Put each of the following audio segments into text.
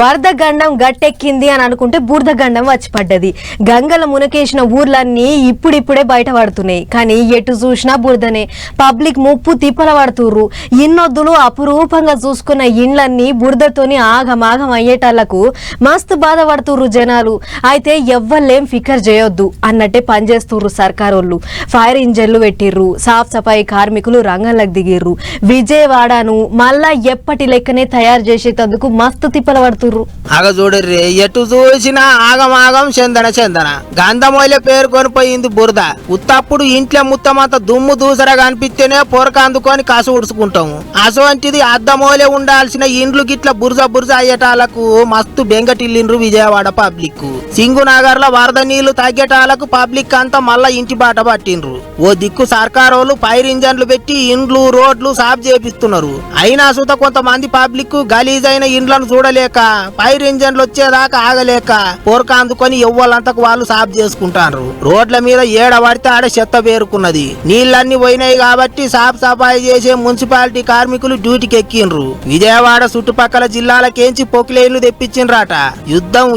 వరద గండం గట్టెక్కింది అని అనుకుంటే బురద గండం వచ్చి పడ్డది. గంగల మునకేసిన ఊర్లన్నీ ఇప్పుడిప్పుడే బయటపడుతున్నాయి. కానీ ఎటు చూసినా బురదనే. పబ్లిక్ ముప్పు తిప్పల పడుతుర్రు. ఇన్నొద్దులు అపురూపంగా చూసుకున్న ఇండ్లన్నీ బురదతోని ఆగమాగం అయ్యేటాళ్లకు మస్తు బాధపడుతుర్రు జనాలు. అయితే ఎవ్వలేం ఫికర్ చేయొద్దు అన్నట్టే పనిచేస్తుర్రు సర్కారోళ్ళు. ఫైర్ ఇంజన్లు పెట్టిర్రు, సాఫ్ సఫాయి కార్మికులు రంగంలోకి దిగిర్రు. విజయవాడను మళ్ళా ఎప్పటి లెక్కనే తయారు చేసేటందుకు మస్తు తిప్పల పడుతుర్రు. అగ చూడర్రి, ఎటు చూసినా ఆగమాగం చందన గంధమోలే పేరు కొనిపోయింది బురద. ఉత్తప్పుడు ఇంట్లో ముత్తమంత దుమ్ము దూసరగా అనిపిస్తేనే పొరక అందుకొని కసు ఉడుచుకుంటాము. అసోంటిది అద్దమోలే ఉండాల్సిన ఇండ్లు గిట్ల బురజ అయ్యేటాలకు మస్తు బెంగటిల్లిండ్రు విజయవాడ పబ్లిక్. సింగునగర్ లో వరద నీళ్లు తగ్గేటాలకు పబ్లిక్ అంతా మళ్ళా ఇంటి బాట పట్టిండ్రు. ఓ దిక్కు సర్కారోళ్ళు ఫైర్ ఇంజన్లు పెట్టి ఇండ్లు రోడ్లు సాఫ్ చేపిస్తున్నారు. అయినా సుత కొంతమంది పబ్లిక్ గలీజ్ అయిన ఇండ్లను చూడలేక ఫైర్ ఇంజన్లు వచ్చేదాకా ఆగలేక పొరక అందుకొని ఎవ్వలంతకు వాళ్ళు సాఫ్ చేసుకుంటారు. రోడ్ల మీద ఏడ పడితే ఆడ చెత్త పేరుకున్నది. నీళ్లన్నీ పోయినాయి కాబట్టి సాఫ్ సఫాయి చేసే మున్సిపాలిటీ కార్మికులు డ్యూటీకి ఎక్కిండ్రు. విజయవాడ చుట్టుపక్కల జిల్లాలకేంచి పొక్లేన్లు తెప్పించిండ్రట.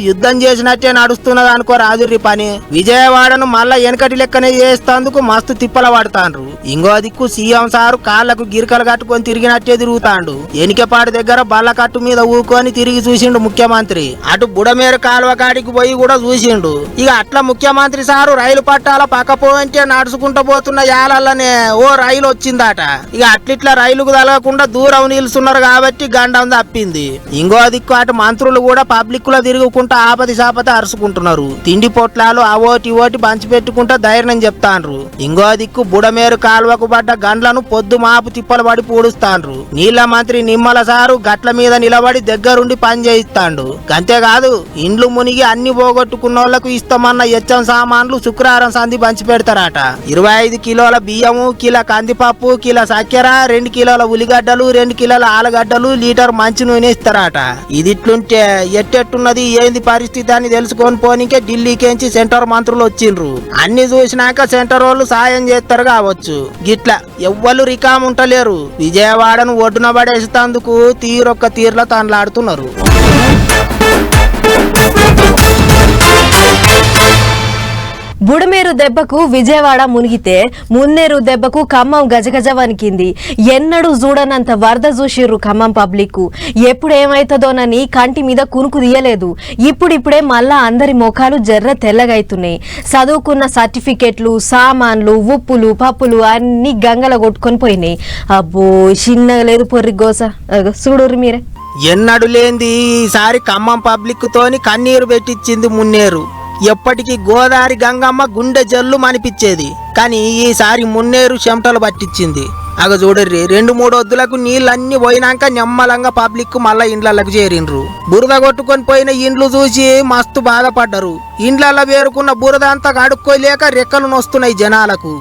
యుద్ధం చేసినట్టే నడుస్తున్నది అనుకో రాజుర్రి పని. విజయవాడను మళ్ళా వెనకటి లెక్కనే చేస్తేందుకు మస్తు తిప్పల పడతాండ్రు. ఇంకో దిక్కు సీఎం సారు కాళ్లకు గిరికలు కట్టుకొని తిరిగినట్టే తిరుగుతాండు. ఎనికపాడు దగ్గర బల్లకట్టు మీద ఊకొని తిరిగి చూసిండు ముఖ్యమంత్రి. అటు బుడమేరు కాలువ కాడికి పోయి కూడా చూసిండు. ఇక అట్లా ముఖ్యమంత్రి సారు రైలు పట్టాల పక్కపోయింటే నడుచుకుంటూ పోతున్న యాలల్లనే ఓ రైలు వచ్చిందట. ఇక అట్లిట్లా రైలుకు తలగకుండా దూరం నిలుస్తున్నారు కాబట్టి గండం తప్పింది. ఇంకో దిక్కు అటు మంత్రులు కూడా పబ్లిక్ లో తిరుగుకుంటా ఆపతి సాపతి అరుచుకుంటున్నారు. తిండి పొట్లాలు అవోటి ఓటి పంచి పెట్టుకుంటా ధైర్యం చెప్తాండ్రు. ఇంకో దిక్కు బుడమేరు కాలువకు పడ్డ గండ్లను పొద్దు మాపు తిప్పలు పడి పూడుస్తాండ్రు. నీళ్ల మంత్రి నిమ్మల సారు గట్ల మీద నిలబడి దగ్గరుండి పని చేయిస్తాండు. అంతేకాదు ఇండ్లు మునిగి అన్ని పోగొట్టుకున్న వాళ్లకు ఇస్తామన్న ఎచ్చం సామాన్లు శుక్రవారం సంధి పంచి పెడతారట. 25 కిలోల బియ్యము, కిలో కందిపప్పు, కిలో చక్కెర, 2 కిలోల ఉల్లిగడ్డలు, 2 కిలోల ఆలుగడ్డలు, లీటర్ మంచి నూనె ఇస్తారట. ఇదిట్లుంటే ఎట్టెట్టున్నది ఏంది పరిస్థితి అని తెలుసుకొని పోనీకే ఢిల్లీకేంచి సెంటర్ మంత్రులు వచ్చిండ్రు. అన్ని చూసినాక సెంటర్ వాళ్ళు సాయం చేస్తారు కావచ్చు. గిట్లా ఎవ్వరు రికామ్ ఉంటలేరు. విజయవాడను ఒడ్డున పడేసేందుకు తీరొక్క తీర్ల తాన్లాడుతున్నారు. బుడమేరు దెబ్బకు విజయవాడ మునిగితే మున్నేరు దెబ్బకు ఖమ్మం గజగజ వణికింది. ఎన్నడూ చూడనంత వరద చూసిర్రు ఖమ్మం పబ్లిక్. ఎప్పుడేమైతుందోనని కంటి మీద కునుకు తీయలేదు. ఇప్పుడిప్పుడే మళ్ళా అందరి ముఖాలు జర్ర తెల్లగైతున్నాయి. చదువుకున్న సర్టిఫికెట్లు, సామాన్లు, ఉప్పులు, పప్పులు అన్ని గంగల కొట్టుకొని పోయినాయి. అబ్బో చిన్నగా లేదు పొర్రి గోస. చూడుర్రి మీరే. ఎన్నడు లేంది ఈసారి ఖమ్మం పబ్లిక్ తోని కన్నీరు పెట్టించింది మున్నేరు. ఎప్పటికీ గోదావరి గంగమ్మ గుండె జల్లు మనిపించేది. కానీ ఈసారి మున్నేరు చెమటలు పట్టించింది. అగ చూడర్రి, 2-3 వద్దులకు నీళ్ళన్నీ పోయినాక నెమ్మలంగా పబ్లిక్ మళ్ళా ఇండ్లకు చేరిండ్రు. బురద కొట్టుకొని పోయిన ఇండ్లు చూసి మస్తు బాధపడ్డరు. ఇండ్లల్లో వేరుకున్న బురద అంతా కడుక్కోలేక రెక్కలు నొస్తున్నాయి జనాలకు.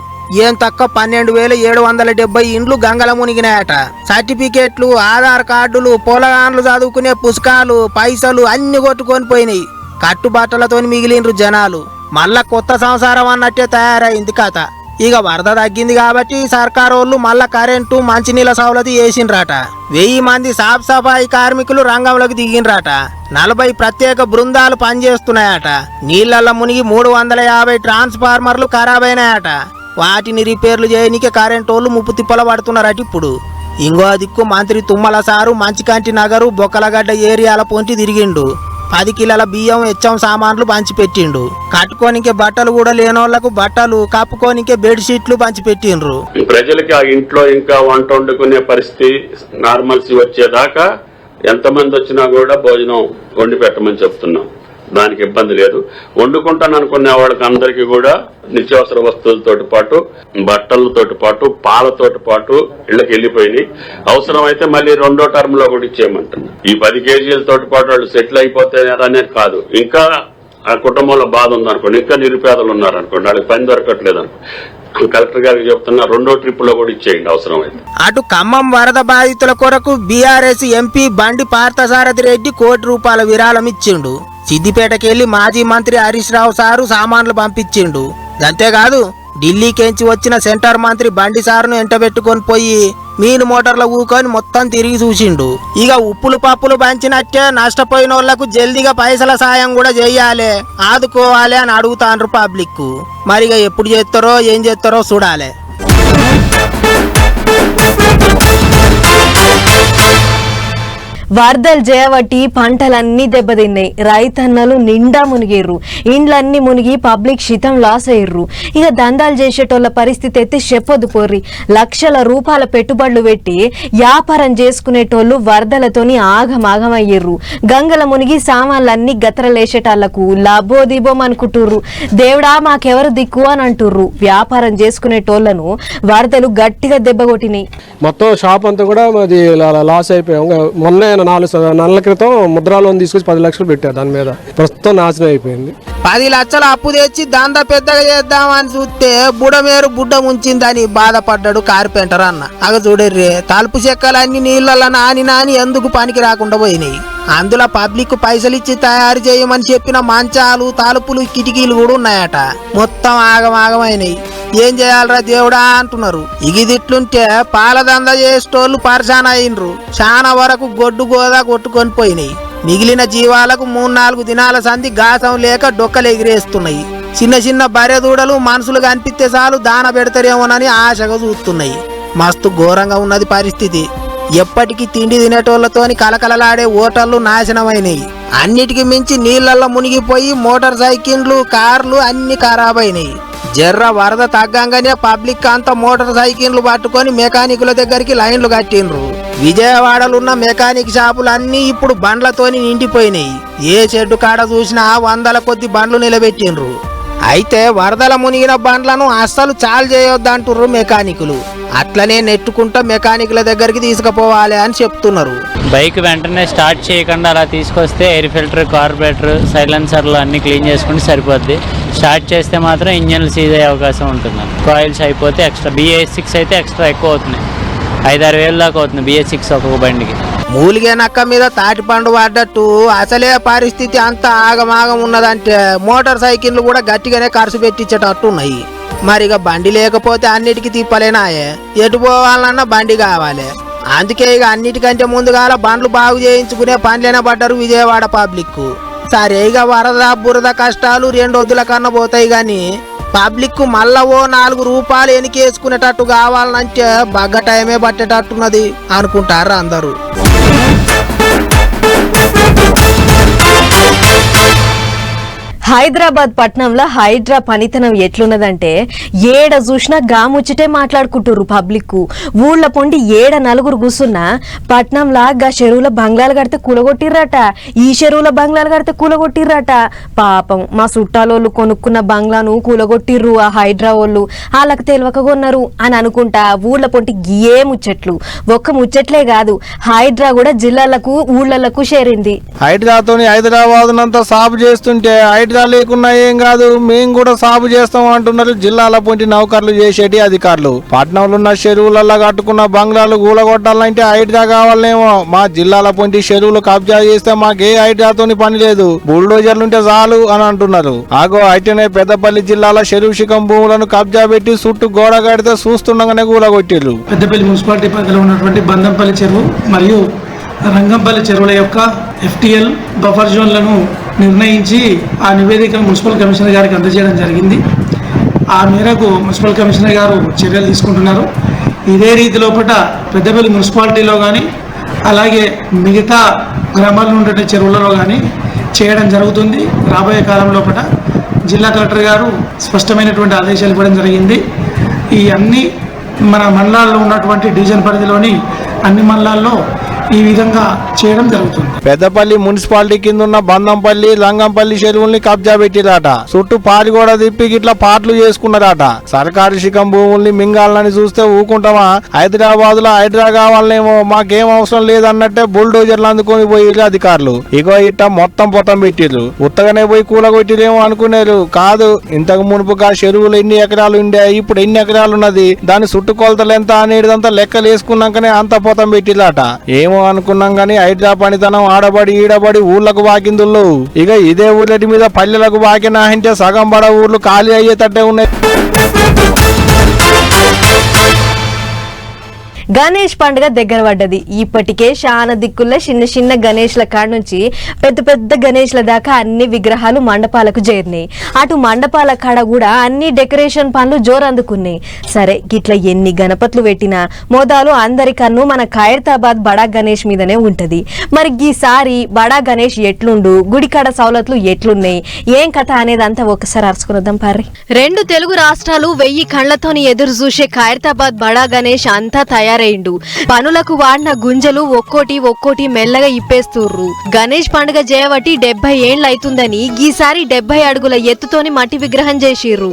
ఏం తక్క 12,770 ఇండ్లు గంగల మునిగినాయట. సర్టిఫికెట్లు, ఆధార్ కార్డులు, పొలగాన్లు చదువుకునే పుస్తకాలు, పైసలు అన్ని కొట్టుకొని పోయినాయి. కట్టుబట్టలతో మిగిలిండ్రు జనాలు. మళ్ళా కొత్త సంసారం అన్నట్టే తయారైంది కథ. ఇక వరద తగ్గింది కాబట్టి సర్కారోళ్ళు మళ్ళా కరెంటు, మంచినీళ్ళ సౌలతి వేసిండ్రట. 1000 మంది సాఫ్ సఫాయి కార్మికులు రంగంలోకి దిగిండ్రట. 40 ప్రత్యేక బృందాలు పనిచేస్తున్నాయట. నీళ్లల్లో మునిగి 350 ట్రాన్స్ఫార్మర్లు ఖరాబైనాయట. వాటిని రిపేర్లు చేయనికే కరెంటోళ్ళు ముప్పు తిప్పల పడుతున్నారట ఇప్పుడు. ఇంకో దిక్కు మంత్రి తుమ్మల సారు మంచికంటి నగరు, బొక్కలగడ్డ ఏరియాల పొంటి తిరిగిండు. 10 కిలోల బియ్యం, ఎచ్చం సామాన్లు పంచిపెట్టిండు. కట్టుకోనికే బట్టలు కూడా లేనోళ్లకు బట్టలు, కప్పుకోనికే బెడ్షీట్లు పంచిపెట్టిండ్రు. ప్రజలకి ఆ ఇంట్లో ఇంకా వంట వండుకునే పరిస్థితి నార్మల్సీ వచ్చేదాకా ఎంతమంది వచ్చినా కూడా భోజనం వండి పెట్టమని చెప్తున్నాం. దానికి ఇబ్బంది లేదు. వండుకుంటాను అనుకునే వాళ్ళకి అందరికీ కూడా నిత్యావసర వస్తువులతో పాటు, బట్టలతో పాటు, పాలతోటి పాటు ఇళ్లకు వెళ్ళిపోయినాయి. అవసరమైతే మళ్ళీ 2వ టర్మ్ లో కూడా ఇచ్చేయమంటున్నాం. ఈ 10 కేజీలతో పాటు వాళ్ళు సెటిల్ అయిపోతారనేది కాదు. ఇంకా ఆ కుటుంబంలో బాధ ఉందనుకోండి, ఇంకా నిరుపేదలు ఉన్నారనుకోండి, వాళ్ళకి పని దొరకట్లేదు అనుకోండి, కలెక్టర్ గారికి చెప్తున్నా 2వ ట్రిప్ లో కూడా ఇచ్చేయండి అవసరమైతే. అటు ఖమ్మం వరద బాధితుల కొరకు బీఆర్ఎస్ ఎంపీ బండి పార్థసారథి రెడ్డి ₹1 కోటి విరాళం ఇచ్చిండు. సిద్దిపేటకెళ్లి మాజీ మంత్రి హరీష్ రావు సారు సామాన్లు పంపించిండు. అంతేకాదు ఢిల్లీకెంచి వచ్చిన సెంటర్ మంత్రి బండి సారును ఎంటబెట్టుకొని పోయి మీను మోటార్ల ఊకొని మొత్తం తిరిగి చూసిండు. ఇక ఉప్పులు పప్పులు పంచినట్టే నష్టపోయిన వాళ్లకు జల్దిగా పైసల సాయం కూడా చెయ్యాలి, ఆదుకోవాలి అని అడుగుతాండ్రు పబ్లిక్. మరిగా ఎప్పుడు చేస్తారో ఏం చేస్తారో చూడాలి. వరదలు చేయబట్టి పంటలన్నీ దెబ్బతిన్నాయి. రైతన్నలు నిండా మునిగిర్రు, ఇండ్లన్నీ మునిగి పబ్లిక్ శితం లాస్ అయ్యిర్రు. ఇక దందాలు చేసేటోళ్ళ పరిస్థితి అయితే చెప్పొద్దు పోర్రి. లక్షల రూపాయల పెట్టుబడులు పెట్టి వ్యాపారం చేసుకునేటోళ్ళు వరదలతోని ఆగమాగమయ్యిర్రు. గంగల మునిగి సామాన్లన్నీ గతరలేసేటాళ్లకు లాభోదీబోం అనుకుంటుర్రు. దేవుడా మాకెవరు దిక్కు అని అంటుర్రు. వ్యాపారం చేసుకునేటోళ్లను వరదలు గట్టిగా దెబ్బకొట్టినాయి. మొత్తం షాప్ అంతా కూడా మాది లాస్ అయిపోయాం. మొన్న 4 నెలల క్రితం ముద్రా లోన్ తీసుకొచ్చి 10 లక్షలు పెట్టారు, దాని మీద ప్రస్తుతం నాశనం అయిపోయింది. 10 లక్షలు అప్పు తెచ్చి దందా పెద్దగా చేద్దామని చూస్తే బుడమేరు బుడ్డ ముంచిందని బాధపడ్డాడు కార్పెంటర్ అన్న. అగ చూడర్రే, తలుపు చెక్కలన్నీ నీళ్ళ నాని ఎందుకు పనికి రాకుండా పోయినాయి. అందులో పబ్లిక్ పైసలు ఇచ్చి తయారు చేయమని చెప్పిన మంచాలు, తలుపులు, కిటికీలు కూడా ఉన్నాయట. మొత్తం ఆగమాగమైనాయి. ఏం చేయాలరా దేవుడా అంటున్నారు. ఇగిదిట్లుంటే పాలదంద చేసేటోళ్ళు పరిశాన అయినరు. చాలా వరకు గొడ్డు గోదా కొట్టుకొని పోయినాయి. మిగిలిన జీవాలకు 3-4 దినాల సంధి గాసం లేక డొక్కలు ఎగిరేస్తున్నాయి. చిన్న చిన్న బర్రె దూడలు మనుషులు కనిపిస్తే చాలు దాన పెడతారేమోనని ఆశగా చూస్తున్నాయి. మస్తు ఘోరంగా ఉన్నది పరిస్థితి. ఎప్పటికీ తిండి తినేటోళ్లతోని కలకలలాడే ఓటర్లు నాశనమైనాయి. అన్నిటికీ మించి నీళ్లలో మునిగిపోయి మోటార్ సైకిళ్లు, కార్లు అన్ని ఖరాబైనాయి. జర్ర వరద తగ్గంగానే పబ్లిక్ అంతా మోటార్ సైకిళ్లు పట్టుకొని మెకానికుల దగ్గరికి లైన్లు కట్టిండ్రు. విజయవాడలున్న మెకానిక్ షాపులన్నీ ఇప్పుడు బండ్లతోని నిండిపోయినాయి. ఏ చెడ్డు కాడ చూసినా 100ల కొద్ది బండ్లు నిలబెట్టిండ్రు. అయితే వరదల మునిగిన బండ్లను అస్సలు చాలు చేయొద్దంటుర్రు మెకానికులు. అట్లనే నెట్టుకుంటా మెకానికుల దగ్గరికి తీసుకుపోవాలి అని చెప్తున్నారు. బైక్ వెంటనే స్టార్ట్ చేయకుండా అలా తీసుకొస్తే ఎయిర్ ఫిల్టర్, కార్బొరేటర్, సైలెన్సర్లు అన్నీ క్లీన్ చేసుకుంటే సరిపోద్ది. స్టార్ట్ చేస్తే మాత్రం ఇంజన్లు సీజ్ అయ్యే అవకాశం ఉంటుంది. కాయిల్స్ అయిపోతే ఎక్స్ట్రా, BS6 అయితే ఎక్స్ట్రా ఎక్కువ అవుతున్నాయి. 5-6 వేలు దాకా అవుతుంది BS6 ఒక్కొక్క బండికి. మూలిగే నక్క మీద తాటిపండు పడ్డట్టు అసలే పరిస్థితి అంతా ఆగమాగం ఉన్నదంటే మోటార్ సైకిళ్లు కూడా గట్టిగానే ఖర్చు పెట్టించేటట్టు ఉన్నాయి. మరిగా బండి లేకపోతే అన్నిటికీ తిప్పలేనాయే. ఎటు పోవాలన్నా బండి కావాలి. అందుకే ఇక అన్నిటికంటే ముందుగాల బండ్లు బాగు చేయించుకునే పనిలేనా పడ్డారు విజయవాడ పబ్లిక్. సరే ఇక వరద బురద కష్టాలు 2 వద్దుల కన్నా పోతాయి గాని పబ్లిక్ మళ్ళా ఓ 4 రూపాయలు ఎనికేసుకునేటట్టు కావాలంటే బగ్గ టైమే పట్టేటట్టున్నది అనుకుంటారు అందరూ. హైదరాబాద్ పట్నంలో హైడ్రా పనితనం ఎట్లున్నదంటే ఏడ చూసినా గాముచ్చిటే మాట్లాడుకుంటుర్రు పబ్లిక్. ఊళ్ళ పొండి ఏడ నలుగురు కూసున్నా పట్నంలా గా చెరువుల బంగ్లాలు కడితే కూలగొట్టిర్రట, ఈ చెరువుల బంగ్లాలు కడితే కూలగొట్టిర్రట. పాపం మా చుట్టాలోళ్ళు కొనుక్కున్న బంగ్లాను కూలగొట్టిర్రు ఆ హైడ్రా వాళ్ళు. వాళ్ళకి తెలియక కొన్నారు అని అనుకుంటా ఊళ్ళ పొంటి ఏ ముచ్చట్లు. ఒక్క ముచ్చట్లే కాదు, హైడ్రా కూడా జిల్లాలకు ఊళ్ళకు చేరింది. హైడ్రాతోని హైదరాబాద్ నంతా సాగు చేస్తుంటే హైడ్రా లేకున్నా ఏం కాదు, మేము కూడా సాగు చేస్తాం అంటున్నారు జిల్లాల పొంటి నౌకర్లు చేసేటి అధికారులు. పట్నంలో ఉన్న చెరువులలో కట్టుకున్న బంగ్లాలు కూలగొట్టాలంటే హైడ్రా కావాలేమో. మా జిల్లాల పొంటి చెరువులు కబ్జా చేస్తే మాకే హైడ్రాతోని పని లేదు, బుల్డోజర్లుంటే చాలు అని అంటున్నారు. ఆగో అయితేనే పెద్దపల్లి జిల్లాల చెరువు శిఖం భూములను కబ్జా పెట్టి చుట్టూ గోడ కడితే చూస్తుండగానే కూలగొట్టిర్రు. పెద్దపల్లి మున్సిపాలిటీ పరిధిలో ఉన్నటువంటి బందంపల్లి చెరువు మరియు రంగంపల్లి చెరువుల యొక్క FTL బఫర్ జోన్లను నిర్ణయించి ఆ నివేదికను మున్సిపల్ కమిషనర్ గారికి అందజేయడం జరిగింది. ఆ మేరకు మున్సిపల్ కమిషనర్ గారు చర్యలు తీసుకుంటున్నారు. ఇదే రీతి లోపల పెద్దపల్లి మున్సిపాలిటీలో కానీ అలాగే మిగతా గ్రామాల్లో ఉండే చెరువులలో కానీ చేయడం జరుగుతుంది. రాబోయే కాలం లోపల జిల్లా కలెక్టర్ గారు స్పష్టమైనటువంటి ఆదేశాలు ఇవ్వడం జరిగింది. ఈ అన్ని మన మండలాల్లో ఉన్నటువంటి డివిజన్ పరిధిలోని అన్ని మండలాల్లో ఈ విధంగా చేయడం జరుగుతుంది. పెద్దపల్లి మున్సిపాలిటీ కింద ఉన్న బందంపల్లి, రంగంపల్లి చెరువుల్ని కబ్జా పెట్టిరాట. చుట్టూ పారిగోడ తిప్పి గిట్లా పాటలు చేసుకున్నారట. సర్కారు శిఖం భూముల్ని మింగాలని చూస్తే ఊకుంటామా? హైదరాబాద్ లో హైడ్రా కావాలనేమో, మాకేం అవసరం లేదన్నట్టే బుల్డోజర్లు అందుకొని పోయి అధికారులు. ఇగో ఇట్ట మొత్తం పొత్తం పెట్టిర్రు. ఉత్తగానే పోయి కూలగొట్టిరేమో అనుకున్నారు. కాదు, ఇంతకు మునుపుగా చెరువులు ఎన్ని ఎకరాలు ఉండే, ఇప్పుడు ఎన్ని ఎకరాలు ఉన్నది, దాని చుట్టుకొలతలు ఎంత అనేదంతా లెక్కలు వేసుకున్నాకనే అంత పొత్తం పెట్టిరాట. ఏమో అనుకున్నాం గానీ హైడ్రా పనితనం ఆడబడి ఈడబడి ఊర్లకు వాకిందుళ్ళు. ఇక ఇదే ఊర్లటి మీద పల్లెలకు వాకినా అంటే సగం బడ ఊర్లు ఖాళీ అయ్యేటట్టే ఉన్నాయి. గణేష్ పండుగ దగ్గర పడ్డది. ఇప్పటికే చాలా దిక్కుల్లో చిన్న చిన్న గణేష్ల కాడ నుంచి పెద్ద పెద్ద గణేష్ల దాకా అన్ని విగ్రహాలు మండపాలకు చేరినాయి. అటు మండపాల కాడ కూడా అన్ని డెకరేషన్ పనులు జోరందుకున్నాయి. సరే గిట్ల ఎన్ని గణపతులు పెట్టినా మోదాలు అందరి కన్ను మన ఖైరతాబాద్ బడా గణేష్ మీదనే ఉంటది. మరి ఈసారి బడా గణేష్ ఎట్లుండు, గుడికాడ సౌలతులు ఎట్లున్నాయి, ఏం కథ అనేది అంతా ఒకసారి అరుచుకునిద్దాం పారి. 2 తెలుగు రాష్ట్రాలు 1000 కళ్లతోని ఎదురు చూసే ఖైరతాబాద్ బడా గణేష్ అంతా తయారైండు. పనులకు వాడిన గుంజలు ఒక్కోటి మెల్లగా ఇప్పేస్తుర్రు. గణేష్ పండుగ చేయబట్టి 70 ఏండ్లు అవుతుందని గీసారి 70 అడుగుల ఎత్తుతోని మట్టి విగ్రహం చేసిర్రు.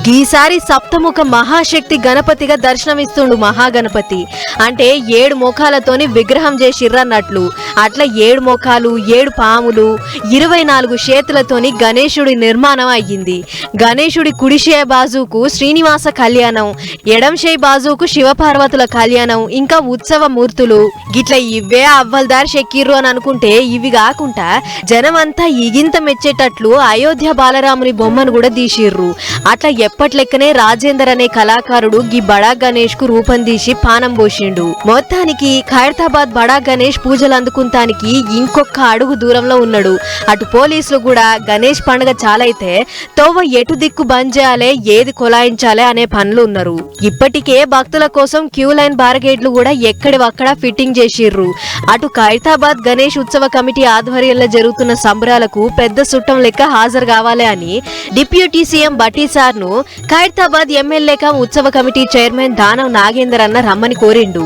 గీసారి సప్తముఖ మహాశక్తి గణపతిగా దర్శనమిస్తుండు. మహాగణపతి అంటే 7 ముఖాలతోని విగ్రహం చేసిర్రన్నట్లు. అట్లా 7 ముఖాలు, 7 పాములు, 24 చేతులతోని గణేశుడి నిర్మాణం అయ్యింది. గణేశుడి కుడిషే బాజుకు శ్రీనివాస కళ్యాణం, ఎడంషే బాజుకు శివపార్వతుల కళ్యాణం, ఇంకా ఉత్సవ మూర్తులు. గిట్ల ఇవే అవ్వల్దార్ షెక్కిర్రు అని అనుకుంటే ఇవి కాకుండా జనమంతా ఇగింత మెచ్చేటట్లు అయోధ్య బాలరాముని బొమ్మను కూడా తీసిర్రు. అట్లా ఎప్పట్లెక్కనే రాజేందర్ అనే కళాకారుడు గీ బడా గణేష్ కు రూపం తీసి పానం పోసిండు. మొత్తానికి ఖైరతాబాద్ బడా గణేష్ పూజలు అందుకుంటానికి ఇంకొక అడుగు దూరంలో ఉన్నాడు. అటు పోలీసులు కూడా గణేష్ పండుగ చాలైతే తోవ ఎటు దిక్కు బంద్ చేయాలి, ఏది కొలాయించాలి అనే పనులు ఉన్నారు. ఇప్పటికే భక్తుల కోసం క్యూ లైన్ బార్గేట్లు కూడా ఎక్కడివక్కడ ఫిట్టింగ్ చేసిర్రు. అటు ఖైరతాబాద్ గణేష్ ఉత్సవ కమిటీ ఆధ్వర్యంలో జరుగుతున్న సంబరాలకు పెద్ద సుట్టం లెక్క హాజరు కావాలి అని డిప్యూటీ సీఎం బట్టి సార్ ను ఖైరతాబాద్ ఎమ్మెల్యే కం ఉత్సవ కమిటీ చైర్మన్ దానవ్ నాగేందర్ అన్న రమ్మని కోరిండు.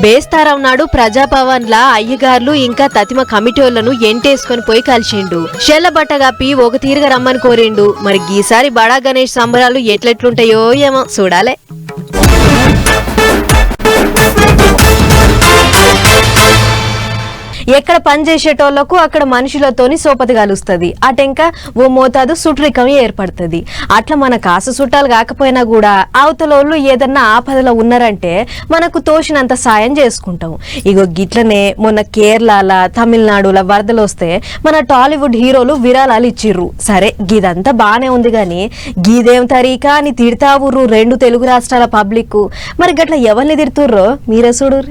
బేస్తారావు నాడు ప్రజాభవన్ లా అయ్యగార్లు ఇంకా తతిమ కమిటీలను ఎంటేసుకొని పోయి కలిసిండు. షెల్లబట్ట కప్పి ఒక తీరుగా రమ్మని కోరిండు. మరి ఈసారి బడా గణేష్ సంబరాలు ఎట్లెట్లుంటాయో ఏమో చూడాలే. ఎక్కడ పనిచేసేటోళ్లకు అక్కడ మనుషులతోని సోపతి కలుస్తుంది. అటెంక ఓ మోతాదు సుట్రికం ఏర్పడుతుంది. అట్లా మన కాసు చుట్టాలు కాకపోయినా కూడా అవతలోళ్ళు ఏదన్నా ఆపదలో ఉన్నారంటే మనకు తోచినంత సాయం చేసుకుంటాం. ఇగో గిట్లనే మొన్న కేరళ, తమిళనాడుల వరదలు వస్తే మన టాలీవుడ్ హీరోలు విరాళాలు ఇచ్చిర్రు. సరే గిదంతా బానే ఉంది గాని గీదేం తరీకా అని తిడతావుర్రు 2 తెలుగు రాష్ట్రాల పబ్లిక్. మరి గట్ల ఎవరిని తిడుతుర్రో మీరే చూడు.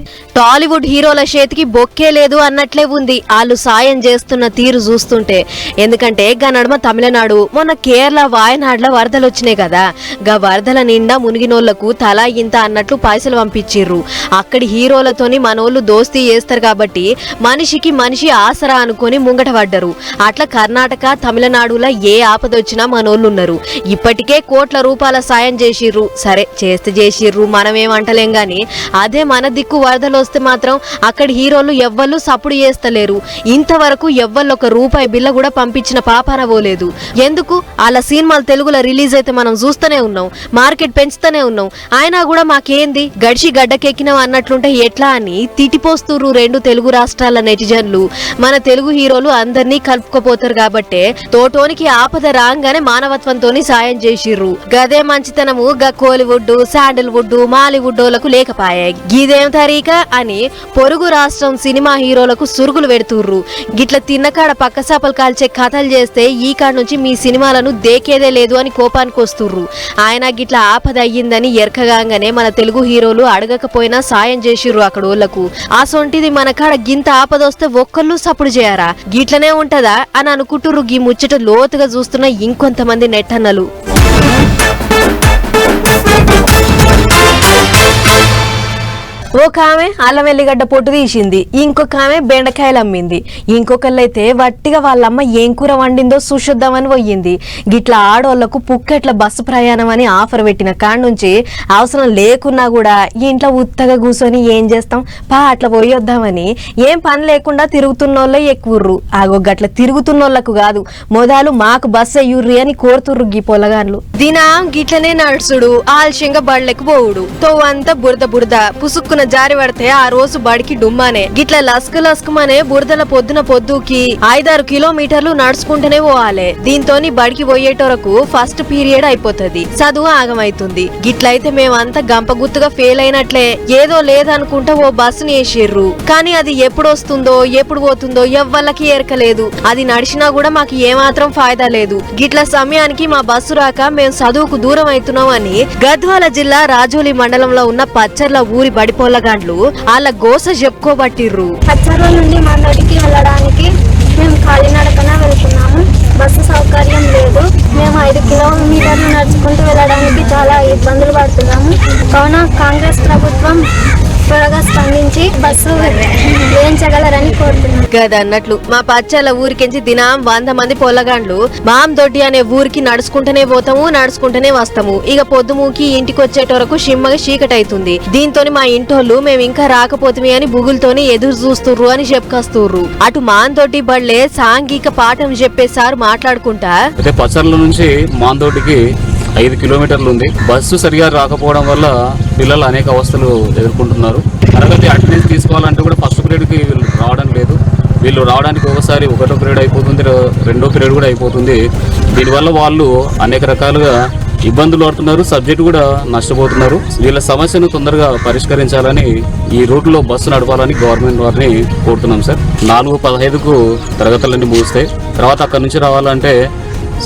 టాలీవుడ్ హీరోల చేతికి బొక్కే లేదు అన్నట్లే ఉంది వాళ్ళు సాయం చేస్తున్న తీరు చూస్తుంటే. ఎందుకంటే గా నడుమ తమిళనాడు, మొన్న కేరళ, వాయనాడుల వరదలు వచ్చినాయి కదా. గా వరదల నిండా మునిగినోళ్లకు తలా ఇంత అన్నట్లు పైసలు పంపించిర్రు. అక్కడి హీరోలతోని మనోళ్ళు దోస్తీ చేస్తారు కాబట్టి మనిషికి మనిషి ఆసరా అనుకుని ముంగట పడ్డరు. అట్లా కర్ణాటక, తమిళనాడుల ఏ ఆపదొచ్చినా మనోళ్ళు ఉన్నారు. ఇప్పటికే కోట్ల రూపాయల సాయం చేసిర్రు. సరే చేసిర్రు మనమేమంటలేం గాని అదే మన దిక్కు వరదలు వస్తే మాత్రం అక్కడి హీరోలు ఎవ్వళ్ళు సప్పుడు చేస్తలేరు. ఇంతవరకు ఎవ్వళ్ళు ఒక రూపాయి బిల్ల కూడా పంపించిన పాపాన పోలేదు. ఎందుకు అలా సినిమాలు తెలుగులో రిలీజ్ అయితే మనం చూస్తూనే ఉన్నాం, మార్కెట్ పెంచుతూనే ఉన్నాం. అయినా కూడా మాకేంది గడిచి గడ్డకెక్కినాం అన్నట్లుంటే ఎట్లా అని తిటిపోస్తుర్రు 2 తెలుగు రాష్ట్రాల నెటిజన్లు. మన తెలుగు హీరోలు అందరినీ కలుపుకోపోతారు కాబట్టే తోటోనికి ఆపద రాగానే మానవత్వంతోని సాయం చేసిర్రు. గదే మంచితనము గా కోలీవుడ్, శాండల్వుడ్, మాలీవుడ్ లేకపాయాయి. గీదేం తరీకా అని పొరుగు రాష్ట్రం సినిమా హీరోలకు సురుగులు పెడుతుర్రు. గిట్ల తిన్నకాడ పక్కసాపలు కాల్చే కథలు చేస్తే ఈ కాడ నుంచి మీ సినిమాలను దేకేదే లేదు అని కోపానికి వస్తుర్రు. ఆయన గిట్ల ఆపద అయ్యిందని ఎరకగానే మన తెలుగు హీరోలు అడగకపోయినా సాయం చేసిర్రు అక్కడ ఓళ్లకు. ఆ సొంటిది మన కాడ గింత ఆపదొస్తే ఒక్కళ్ళు సప్పుడు చేయరా? గిట్లనే ఉంటదా అని అనుకుంటుర్రు గీ ముచ్చట లోతుగా చూస్తున్న ఇంకొంతమంది నెట్టన్నలు. ఒక ఆమె అల్లం వెల్లిగడ్డ పొట్టు తీసింది, ఇంకొక ఆమె బెండకాయలు అమ్మింది, ఇంకొకళ్ళైతే వట్టిగా వాళ్ళమ్మ ఏం కూర వండిందో చూసొద్దామని పోయింది. గిట్లా ఆడోళ్లకు పుక్కెట్ల బస్సు ప్రయాణం అని ఆఫర్ పెట్టిన కాడ నుంచి అవసరం లేకున్నా కూడా ఇంట్లో ఉత్తగా కూర్చొని ఏం చేస్తాం పా అట్లా పోయొద్దామని ఏం పని లేకుండా తిరుగుతున్నోళ్ళే ఎక్కుర్రు. ఆగో గట్ల తిరుగుతున్నోళ్లకు కాదు మొదలు మాకు బస్సు అయ్యుర్రి అని కోరుతుర్రు గీ పొలగాన్లు. దినం గిట్లనే నడుచుడు, ఆలస్యంగా బళ్ళకు పోవుడు, తోవంతా బురద పుసుక్కున జారి పడితే ఆ రోజు బడికి డుమ్మానే. గిట్ల లస్కుమనే బురదల పొద్దుకి 5-6 కిలోమీటర్లు నడుచుకుంటూనే పోవాలి. దీంతోని బడికి పోయేటోరకు ఫస్ట్ పీరియడ్ అయిపోతుంది, చదువు ఆగమైతుంది. గిట్లయితే మేమంతా గంపగుత్తుగా ఫెయిల్ అయినట్లే. ఏదో లేదనుకుంటా ఓ బస్సుని వేసిర్రు, కానీ అది ఎప్పుడు వస్తుందో ఎప్పుడు పోతుందో ఎవ్వళ్ళకి ఎరకలేదు. అది నడిచినా కూడా మాకు ఏమాత్రం ఫాయిదా లేదు. గిట్ల సమయానికి మా బస్సు రాక మేము చదువుకు దూరం అవుతున్నాం అని గద్వాల జిల్లా రాజోలి మండలంలో ఉన్న పచ్చర్ల ఊరి బడిపోల పొల్లగాండ్లు వాళ్ళ గోస చెప్పుకోబట్టిర్రు. పచ్చర్ల నుండి మందడికి వెళ్ళడానికి మేము కాలినడకన వెళ్తున్నాము. బస్సు సౌకర్యం లేదు. మేము 5 కిలోమీటర్లు నడుచుకుంటూ వెళ్ళడానికి చాలా ఇబ్బందులు పడుతున్నాము. కావున కాంగ్రెస్ ప్రభుత్వం త్వరగా స్పందించి బస్సు వేయించగలరని కోరుతున్నాం. గదన్నట్లు మా పచ్చల ఊరికించి దినం 100 మంది పొల్లగాండ్లు మాందొడ్డి అనే ఊరికి నడుచుకుంటూనే పోతాము, నడుచుకుంటూనే వస్తాము. ఇక పొద్దుమూకి ఇంటికి వచ్చేటోరకు షిమ్మగా చీకటి అవుతుంది. దీంతోని మా ఇంటోళ్ళు మేము ఇంకా రాకపోతుమే అని బుగులతోని ఎదురు చూస్తుర్రు అని చెప్పుకొస్తుర్రు. అటు మాందొడ్డి బళ్ళే సాంఘిక పాఠం చెప్పే సార్ మాట్లాడుకుంటా అయితే పచ్చర్ల నుంచి మాందొడ్డికి 5 కిలోమీటర్లు ఉంది. బస్సు సరిగా రాకపోవడం వల్ల పిల్లలు అనేక అవస్థలు ఎదుర్కొంటున్నారు. తరగతి అటెండెన్స్ తీసుకోవాలంటే కూడా ఫస్ట్ పీరియడ్కి వీళ్ళు రావడం లేదు. వీళ్ళు రావడానికి ఒకసారి 1వ పీరియడ్ అయిపోతుంది, 2వ పీరియడ్ కూడా అయిపోతుంది. దీనివల్ల వాళ్ళు అనేక రకాలుగా ఇబ్బందులు పడుతున్నారు, సబ్జెక్టు కూడా నష్టపోతున్నారు. వీళ్ళ సమస్యను తొందరగా పరిష్కరించాలని ఈ రూట్లో బస్సు నడపాలని గవర్నమెంట్ వారిని కోరుతున్నాం సార్. 4:15కు తరగతులన్నీ ముగుస్తాయి. తర్వాత అక్కడి నుంచి రావాలంటే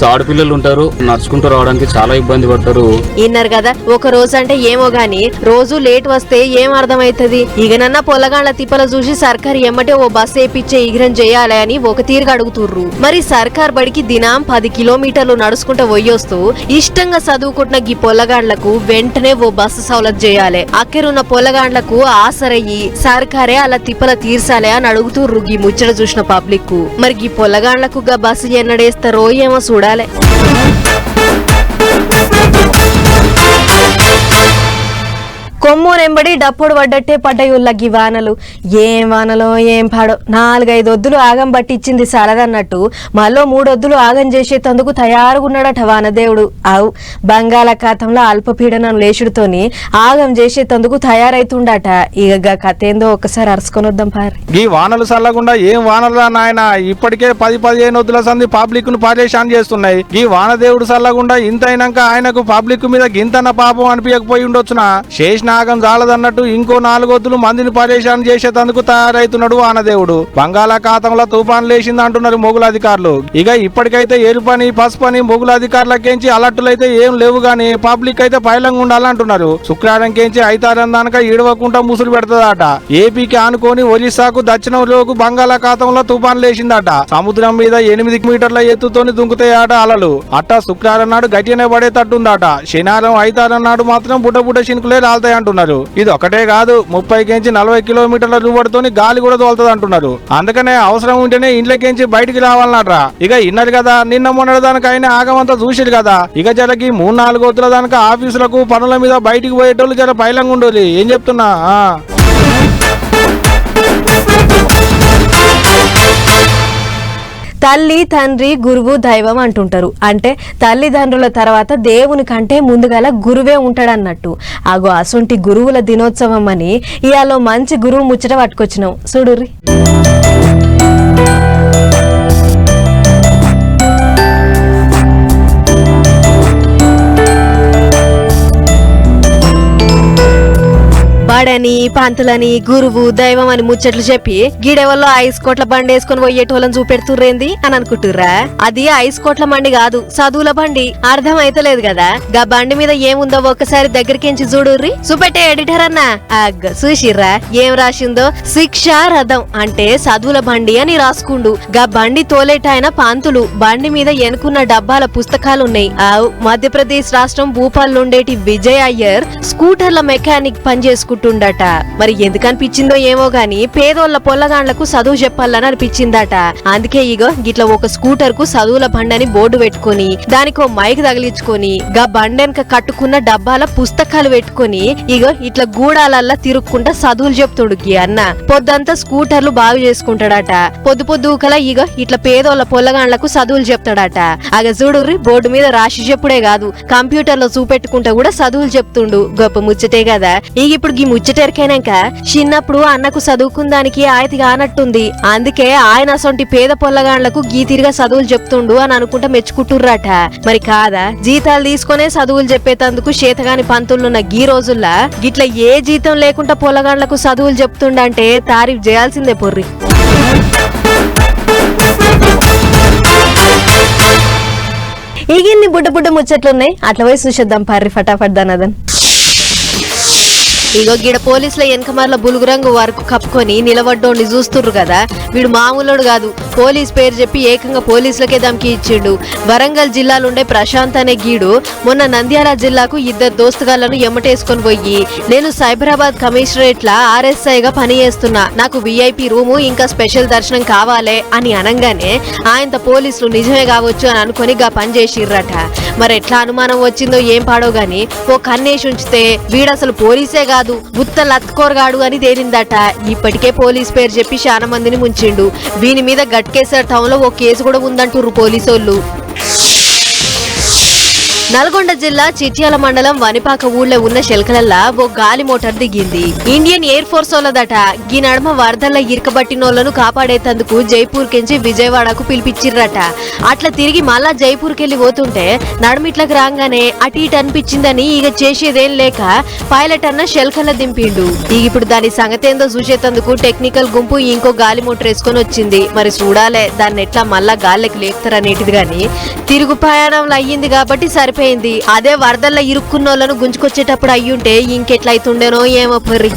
ఆడపిల్లలు ఉంటారు, నడుచుకుంటూ రావడానికి చాలా ఇబ్బంది పడతారు. ఇన్నారు కదా, ఒక రోజు అంటే ఏమో గాని రోజు లేట్ వస్తే ఏం అర్థమైతది. ఇగనన్నా పొలగాండ్ల తిప్పల చూసి సర్కార్ ఎమ్మటే ఓ బస్సు వేపిచ్చే ఇగ్రం చేయాలి అని ఒక తీరుగా అడుగుతుర్రు. మరి సర్కార్ బడికి దినం 10 కిలోమీటర్లు నడుచుకుంటూ పోయొస్తూ ఇష్టంగా చదువుకుంటున్న గీ పొలగాండ్లకు వెంటనే ఓ బస్సు సౌలత్ చేయాలి. అక్కరున్న పొలగాండ్లకు ఆసరయ్యి సర్కారే అలా తిప్పల తీర్చాలి అని అడుగుతుర్రు గీ ముచ్చట చూసిన పబ్లిక్. మరి గీ పొలగాండ్లకు గా బస్సు ఎన్నడేస్తారో ఏమో చూడాలి. కొమ్మూరెంబడి డప్పుడు పడ్డట్టే పడ్డాయి వానలు. ఏం వానలో ఏం పాడో. 4-5 ఒద్దులు ఆగం పట్టించింది సరదన్నట్టు మళ్ళీ 3 ఒద్దులు ఆగం చేసేటందుకు తయారుగున్నాడట వానదేవుడు. అవు బంగాళాఖాతంలో అల్పపీడనం లేచుడుతోని ఆగం చేసేటందుకు తయారైతుండట. ఇక కథ ఏందో ఒకసారి అరుసుకొని వద్దాం పారి. ఈ వానలు చల్లకుండా ఏం వానలురా నాయన, ఇప్పటికే 10-15 ఒద్దుల సంది పబ్లిక్ ను పరేషాన్ చేస్తున్నాయి. ఈ వానదేవుడు చల్లకుండా ఇంత అయినాక ఆయనకు పబ్లిక్ మీద గింతన్న పాపం అనిపించకపోయి ఉండొచ్చునా. చేసిన ఆగం చాలదన్నట్టు ఇంకో 4 ఒద్దులు మందిని పరేషాన్ చేసేందుకు తయారైతున్నాడు వానదేవుడు. బంగాళాఖాతంలో తుఫాన్ లేచింది అంటున్నారు మొగుల అధికారులు. ఇక ఇప్పటికైతే ఎరుపని పసుపని మొగుల అధికారులకేంచి అలర్టులైతే ఏం లేవు గాని పబ్లిక్ అయితే పైలంగా ఉండాలంటున్నారు. శుక్రవారం కేంచి ఐతారం దానక ఈడవకుండా ముసులు పెడతదట. ఏపీకి ఆనుకొని ఒరిస్సాకు దక్షిణంలోకి బంగాళాఖాతంలో తుఫాన్ లేచిందట. సముద్రం మీద 8 మీటర్ల ఎత్తుతోని దుంకుతాయట అలలు. అట్ట శుక్రవారం నాడు గట్టినే పడేటట్టుందట. శనివారం ఐతారం నాడు మాత్రం బుడ్డ చినుకులే రాలుతాయి అంటున్నారు. ఇది ఒకటే కాదు, 30-40 కిలోమీటర్ల రూబడితోని గాలి కూడా తోలుతుంది అంటున్నారు. అందుకనే అవసరం ఉంటేనే ఇంట్లోకించి బయటికి రావాలన్నట్రా. ఇక ఇన్నది కదా, నిన్న మొన్నటి దానికి అయినా ఆగమంతా చూసిరు కదా. ఇక జరకి 3-4 ఒత్తుల దానికి ఆఫీసులకు పనుల మీద బయటికి పోయేటోళ్ళు జర పైలంగా ఉండోలి. ఏం చెప్తున్నా. తల్లి తండ్రి గురువు దైవం అంటుంటారు. అంటే తల్లిదండ్రుల తర్వాత దేవుని కంటే ముందుగల గురువే ఉంటాడన్నట్టు. అగో అసొంటి గురువుల దినోత్సవం అని ఇయాలో మంచి గురువు ముచ్చట పట్టుకొచ్చినాం చూడుర్రి. బడని పంతులని గురువు దైవం అని ముచ్చట్లు చెప్పి గిడెవల్లో 5 కోట్ల బండి వేసుకుని పోయేటోళ్ళని చూపెడుతుర్రేంది అని అనుకుంటుర్రా. అది 5 కోట్ల బండి కాదు, చదువుల బండి. అర్థం అయితలేదు కదా. గా బండి మీద ఏముందో ఒక్కసారి దగ్గరికించి చూడుర్రి. చూపెట్టే ఎడిటర్ అన్న చూసిర్రా ఏం రాసిందో. శిక్షా రథం అంటే చదువుల బండి అని రాసుకుండు. గా బండి తోలేటాయన పంతులు. బండి మీద ఎనుకున్న డబ్బాల పుస్తకాలున్నాయి. మధ్యప్రదేశ్ రాష్ట్రం భూపాల్ నుండేటి విజయ్ అయ్యర్ స్కూటర్ల మెకానిక్ పనిచేసుకుంటూ ఉంటుండట. మరి ఎందుకు అనిపించిందో ఏమో గాని పేదోళ్ల పొల్లగాండ్లకు చదువు చెప్పాలని అనిపించిందట. అందుకే ఇగో గిట్ల ఒక స్కూటర్ కు చదువుల బండని బోర్డు పెట్టుకుని దానికో మైక్ తగిలించుకొని గా బండెనక కట్టుకున్న డబ్బాల పుస్తకాలు పెట్టుకుని ఇగో ఇట్లా గూడాలల్లా తిరుక్కుంటా చదువులు చెప్తుడు గి అన్న. పొద్దంతా స్కూటర్లు బాగు చేసుకుంటాడట. పొద్దుకల ఇగో ఇట్లా పేదోళ్ల పొల్లగాండ్లకు చదువులు చెప్తాడట. అగ చూడుర్రి, బోర్డు మీద రాసి చెప్పుడే కాదు కంప్యూటర్ లో చూపెట్టుకుంటా కూడా చదువులు చెప్తుండు. గొప్ప ముచ్చటే కదా. ఇప్పుడు ఈ ముచ్చటెరికైనాక చిన్నప్పుడు అన్నకు చదువుకుందానికి ఆయతి కానట్టుంది. అందుకే ఆయన అసొంటి పేద పొల్లగాండ్లకు గీతిరిగా చదువులు చెప్తుండు అని అనుకుంటా మెచ్చుకుంటుర్రట. మరి కాదా, జీతాలు తీసుకునే చదువులు చెప్పేటందుకు చేతగాని పంతులున్న గీ రోజుల్లా గిట్ల ఏ జీతం లేకుండా పొల్లగాండ్లకు చదువులు చెప్తుండంటే తారీఫ్ చేయాల్సిందే పొర్రి. ఇగిన్ని బుడ్డ ముచ్చట్లున్నాయి. అట్లా పోయి చూసేద్దాం పర్రి ఫటాఫట్ దనదన్. ఇగో గిడ పోలీసుల వెనకమార్ల బులుగురంగు వర్క్ కప్పుకొని నిలబడ్డోండి చూస్తుర్రు కదా, వీడు మామూలుడు కాదు. పోలీస్ పేరు చెప్పి ఏకంగా పోలీసులకే దమ్కి ఇచ్చిండు. వరంగల్ జిల్లాలుండే ప్రశాంత్ అనే గీడు మొన్న నంద్యాల జిల్లాకు 2 దోస్తుగాళ్లను ఎమ్మటేసుకొని పోయి, నేను సైబరాబాద్ కమిషనరేట్ల RSIగా పనిచేస్తున్నా, నాకు VIP రూము ఇంకా స్పెషల్ దర్శనం కావాలే అని అనగానే ఆయనతో పోలీసులు నిజమే కావచ్చు అని అనుకొని గా పని చేసిర్రట. మరి ఎట్లా అనుమానం వచ్చిందో ఏం పాడో గాని ఓ కన్నేసి ఉంచితే వీడసలు పోలీసే కాదు గుత్త లత్కోరగాడు అని తేలిందట. ఇప్పటికే పోలీస్ పేరు చెప్పి చాలా మందిని ముంచిండు. వీని మీద గట్కేసర్ టౌన్ లో ఓ కేసు కూడా ఉందంటుర్రు పోలీసోళ్ళు. నల్గొండ జిల్లా చిట్యాల మండలం వనిపాక ఊళ్ళో ఉన్న శెల్కలల్లా ఓ గాలి మోటార్ దిగింది. ఇండియన్ ఎయిర్ ఫోర్స్ వాళ్ళదట. ఈ నడుమ వరదల్లో ఇరకబట్టినోళ్లను కాపాడేందుకు జైపూర్ కెంచి విజయవాడకు పిలిపించిర్రట. అట్లా తిరిగి మళ్ళా జైపూర్ కెళ్లి పోతుంటే నడుమిట్లకు రాగానే అటు ఇటు అనిపించిందని ఇక చేసేదేం లేక పైలట్ అన్న శెల్కల్ల దింపిండు. ఇక ఇప్పుడు దాని సంగతేందో చూసేందుకు టెక్నికల్ గుంపు ఇంకో గాలి మోటార్ వేసుకొని వచ్చింది. మరి చూడాలే దాన్ని ఎట్లా మళ్ళా గాలికి లేపుతారనేటిది గాని తిరుగు ప్రయాణంలో అయ్యింది కాబట్టి సరిపోయింది. అదే వరదల్లో ఇరుక్కున్నోళ్లను గుంజుకొచ్చేటప్పుడు అయ్యుంటే ఇంకెట్లయితుండేనో ఏమో పర్రి.